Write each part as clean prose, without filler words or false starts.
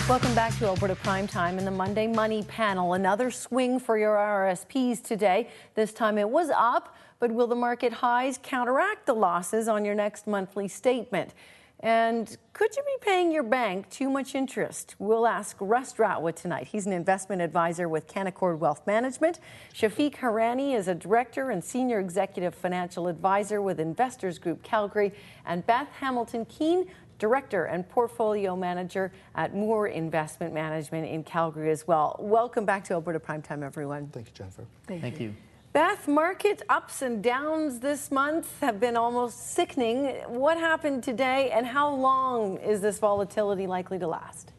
Welcome back to Alberta Primetime and the Monday Money Panel. Another swing for your RRSPs today. This time it was up, but will the market highs counteract the losses on your next monthly statement? And could you be paying your bank too much interest? We'll ask Russ Ratwa tonight. He's an investment advisor with Canaccord Wealth Management. Shafiq Harani is a director and senior executive financial advisor with Investors Group Calgary. And Beth Hamilton-Keene, Director and Portfolio Manager at Moore Investment Management in Calgary as well. Welcome back to Alberta Primetime, everyone. Thank you, Jennifer. Thank you. Beth, market ups and downs this month have been almost sickening. What happened today, and how long is this volatility likely to last?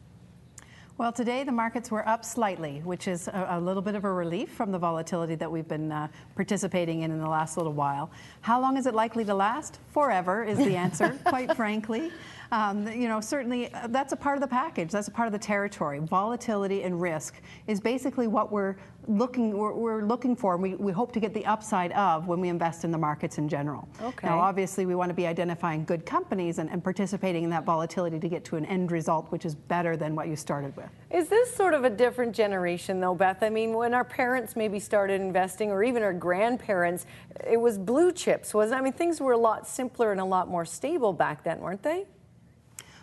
Well, today the markets were up slightly, which is a little bit of a relief from the volatility that we've been participating in the last little while. How long is it likely to last? Forever is the answer, quite frankly. Certainly that's a part of the package. That's a part of the territory. Volatility and risk is basically what we're looking for. We hope to get the upside of when we invest in the markets in general. Okay. Now, obviously, we want to be identifying good companies and participating in that volatility to get to an end result which is better than what you started with. Is this sort of a different generation, though, Beth? I mean, when our parents maybe started investing, or even our grandparents, it was blue chips, wasn't it? I mean, things were a lot simpler and a lot more stable back then, weren't they?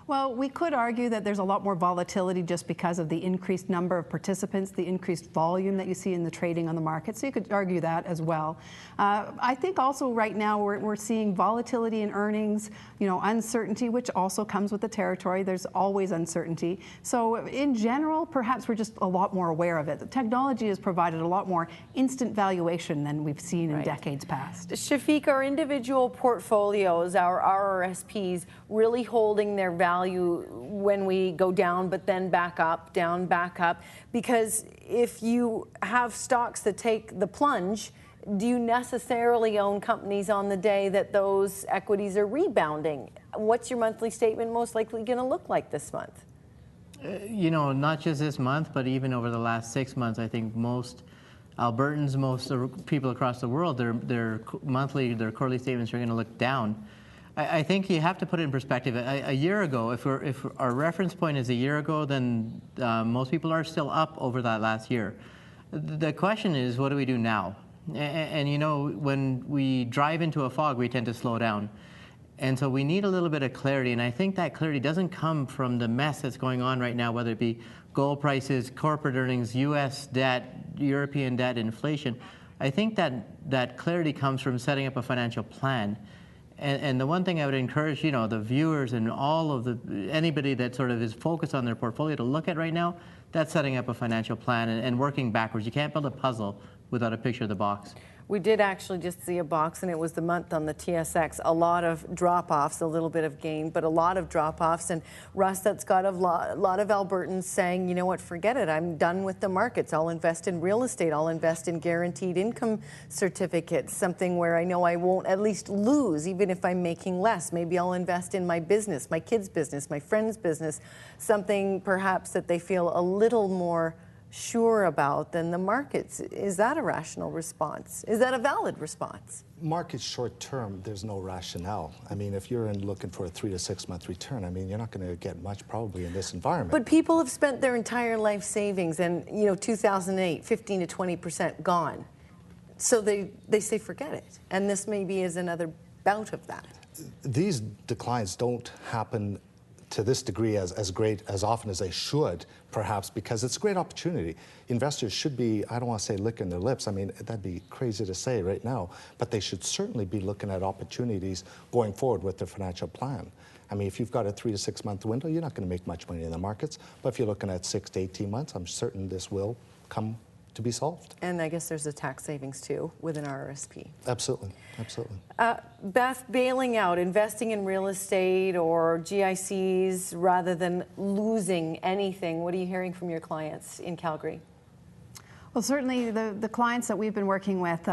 Well, we could argue that there's a lot more volatility just because of the increased number of participants, the increased volume that you see in the trading on the market. So you could argue that as well. I think also right now we're seeing volatility in earnings, uncertainty, which also comes with the territory. There's always uncertainty. So in general, perhaps we're just a lot more aware of it. The technology has provided a lot more instant valuation than we've seen in decades past. Shafiq, are individual portfolios, our RRSPs, really holding their value when we go down but then back up, down, back up? Because if you have stocks that take the plunge, do you necessarily own companies on the day that those equities are rebounding? What's your monthly statement most likely going to look like this month? Not just this month, but even over the last 6 months, I think most Albertans, most people across the world, their quarterly statements are going to look down. I think you have to put it in perspective. A year ago, if our reference point is a year ago, then most people are still up over that last year. The question is, what do we do now? And when we drive into a fog, we tend to slow down. And so we need a little bit of clarity. And I think that clarity doesn't come from the mess that's going on right now, whether it be gold prices, corporate earnings, U.S. debt, European debt, inflation. I think that clarity comes from setting up a financial plan. And the one thing I would encourage, the viewers and anybody that sort of is focused on their portfolio to look at right now, that's setting up a financial plan and working backwards. You can't build a puzzle without a picture of the box. We did actually just see a box, and it was the month on the TSX. A lot of drop-offs, a little bit of gain, but a lot of drop-offs. And Russ, that's got a lot of Albertans saying, you know what, forget it. I'm done with the markets. I'll invest in real estate. I'll invest in guaranteed income certificates, something where I know I won't at least lose, even if I'm making less. Maybe I'll invest in my business, my kids' business, my friend's business, something perhaps that they feel a little more sure about than the markets. Is that a rational response? Is that a valid response? Markets short term, there's no rationale. I mean, if you're looking for a 3 to 6 month return, I mean, you're not going to get much probably in this environment. But people have spent their entire life savings, and 2008, 15 to 20% gone. So they say forget it. And this maybe is another bout of that. These declines don't happen to this degree as great as often as they should, perhaps, because it's a great opportunity. Investors should be, I don't want to say licking their lips, I mean, that'd be crazy to say right now, but they should certainly be looking at opportunities going forward with their financial plan. I mean, if you've got a 3 to 6 month window, you're not going to make much money in the markets, but if you're looking at 6 to 18 months, I'm certain this will come to be solved. And I guess there's a tax savings too with an RRSP. Absolutely, absolutely. Beth, bailing out, investing in real estate or GICs rather than losing anything, what are you hearing from your clients in Calgary? Well, certainly the clients that we've been working with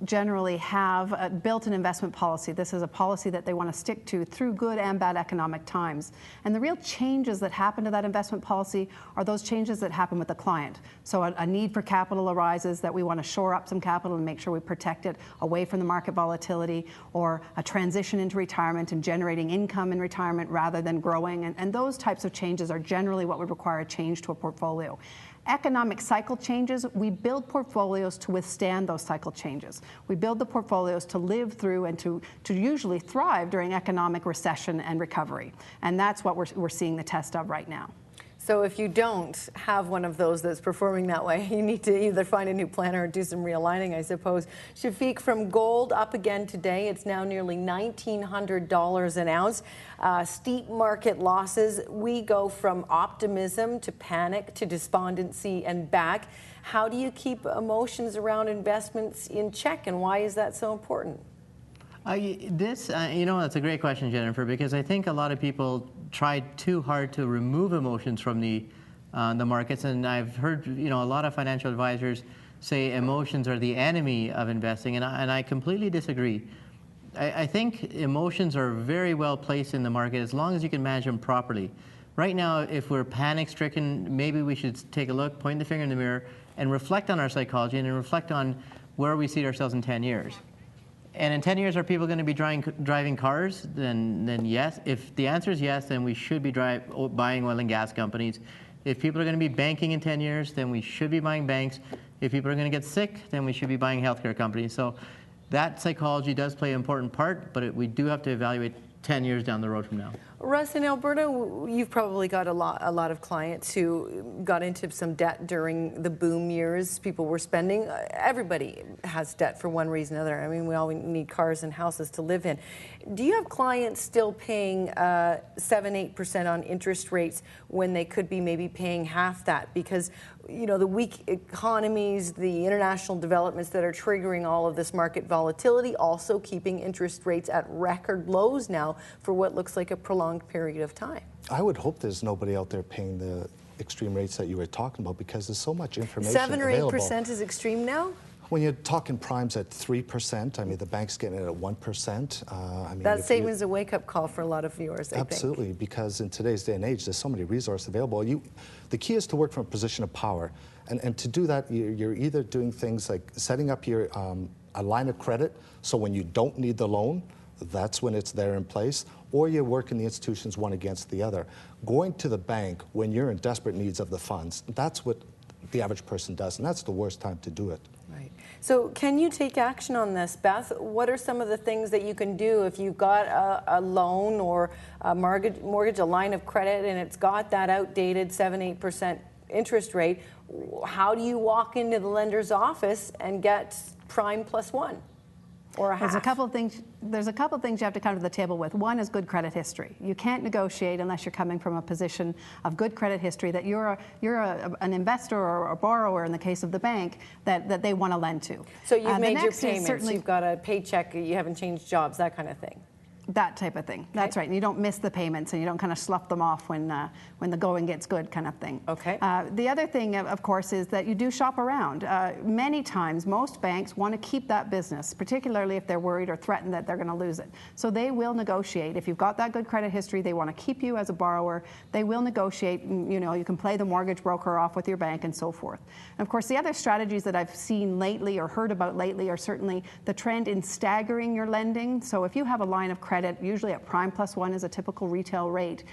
generally have built an investment policy. This is a policy that they want to stick to through good and bad economic times. And the real changes that happen to that investment policy are those changes that happen with the client. So a need for capital arises that we want to shore up some capital and make sure we protect it away from the market volatility, or a transition into retirement and generating income in retirement rather than growing. And those types of changes are generally what would require a change to a portfolio. Economic cycle changes, we build portfolios to withstand those cycle changes. We build the portfolios to live through and to usually thrive during economic recession and recovery. And that's what we're seeing the test of right now. So if you don't have one of those that's performing that way, you need to either find a new plan or do some realigning, I suppose. Shafiq, from gold up again today. It's now nearly $1,900 an ounce. Steep market losses. We go from optimism to panic to despondency and back. How do you keep emotions around investments in check, and why is that so important? That's a great question, Jennifer, because I think a lot of people tried too hard to remove emotions from the markets, and I've heard a lot of financial advisors say emotions are the enemy of investing, and I completely disagree. I think emotions are very well placed in the market as long as you can manage them properly. Right now, if we're panic-stricken, maybe we should take a look, point the finger in the mirror, and reflect on our psychology and reflect on where we see ourselves in 10 years. And in 10 years, are people going to be driving cars? Then yes. If the answer is yes, then we should be buying oil and gas companies. If people are going to be banking in 10 years, then we should be buying banks. If people are going to get sick, then we should be buying healthcare companies. So that psychology does play an important part, but we do have to evaluate 10 years down the road from now. Russ, in Alberta, you've probably got a lot of clients who got into some debt during the boom years. People were spending. Everybody has debt for one reason or another. I mean, we all need cars and houses to live in. Do you have clients still paying 7-8% on interest rates when they could be maybe paying half that? Because the weak economies, the international developments that are triggering all of this market volatility, also keeping interest rates at record lows now for what looks like a prolonged period of time. I would hope there's nobody out there paying the extreme rates that you were talking about, because there's so much information 7 or 8% is extreme now? When you're talking primes at 3%, I mean, the bank's getting it at 1%. That statement is a wake-up call for a lot of viewers, I think. Absolutely, because in today's day and age, there's so many resources available. The key is to work from a position of power. And to do that, you're either doing things like setting up your a line of credit, so when you don't need the loan, that's when it's there in place, or you're working the institutions one against the other. Going to the bank when you're in desperate needs of the funds, that's what the average person does, and that's the worst time to do it. Right. So can you take action on this, Beth? What are some of the things that you can do if you've got a loan or a mortgage, a line of credit, and it's got that outdated 7-8% interest rate? How do you walk into the lender's office and get prime plus one? Or a half? There's a couple things you have to come to the table with. One is good credit history. You can't negotiate unless you're coming from a position of good credit history, that you're an investor or a borrower in the case of the bank that they want to lend to. So you've made your payments, you've got a paycheck, you haven't changed jobs, that kind of thing. That type of thing. That's right. And you don't miss the payments, and you don't kind of slough them off when the going gets good, kind of thing. Okay. The other thing, of course, is that you do shop around. Many times, most banks want to keep that business, particularly if they're worried or threatened that they're going to lose it. So they will negotiate. If you've got that good credit history, they want to keep you as a borrower. They will negotiate. You can play the mortgage broker off with your bank and so forth. And of course, the other strategies that I've seen lately or heard about lately are certainly the trend in staggering your lending. So if you have a line of credit, usually at prime plus one is a typical retail rate,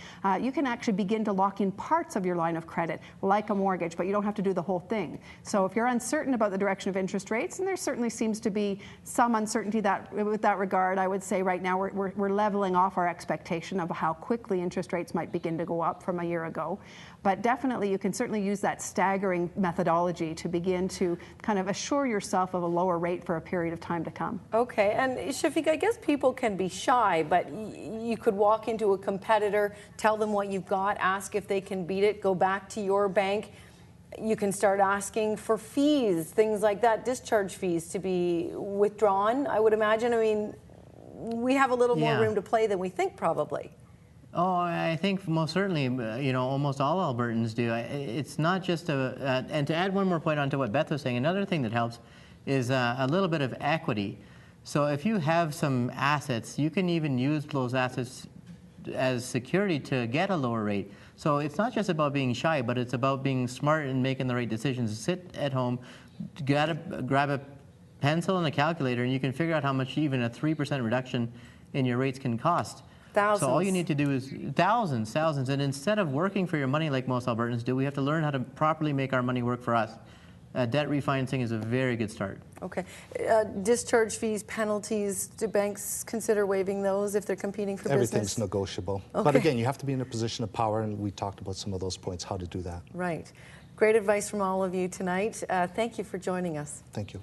you can actually begin to lock in parts of your line of credit like a mortgage, but you don't have to do the whole thing. So if you're uncertain about the direction of interest rates, and there certainly seems to be some uncertainty with that regard, I would say right now we're leveling off our expectation of how quickly interest rates might begin to go up from a year ago. But definitely you can certainly use that staggering methodology to begin to kind of assure yourself of a lower rate for a period of time to come. Okay, and Shafiq, I guess people can be shy, but you could walk into a competitor, tell them what you've got, ask if they can beat it, go back to your bank. You can start asking for fees, things like that, discharge fees to be withdrawn, I would imagine. I mean, we have a little more room to play than we think, probably. Oh, I think most certainly, almost all Albertans do. It's not just and to add one more point onto what Beth was saying, another thing that helps is a little bit of equity. So if you have some assets, you can even use those assets as security to get a lower rate. So it's not just about being shy, but it's about being smart and making the right decisions. Sit at home, grab a pencil and a calculator, and you can figure out how much even a 3% reduction in your rates can cost. Thousands. So all you need to do is thousands. And instead of working for your money like most Albertans do, we have to learn how to properly make our money work for us. Debt refinancing is a very good start. Okay. Discharge fees, penalties, do banks consider waiving those if they're competing for business? Everything's negotiable. Okay. But again, you have to be in a position of power, and we talked about some of those points, how to do that. Right. Great advice from all of you tonight. Thank you for joining us. Thank you.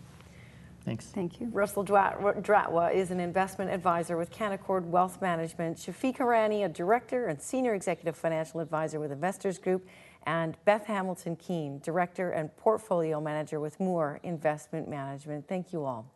Thanks. Thank you. Russell Dratwa is an investment advisor with Canaccord Wealth Management. Shafiq Irani, a director and senior executive financial advisor with Investors Group. And Beth Hamilton Keene, director and portfolio manager with Moore Investment Management. Thank you all.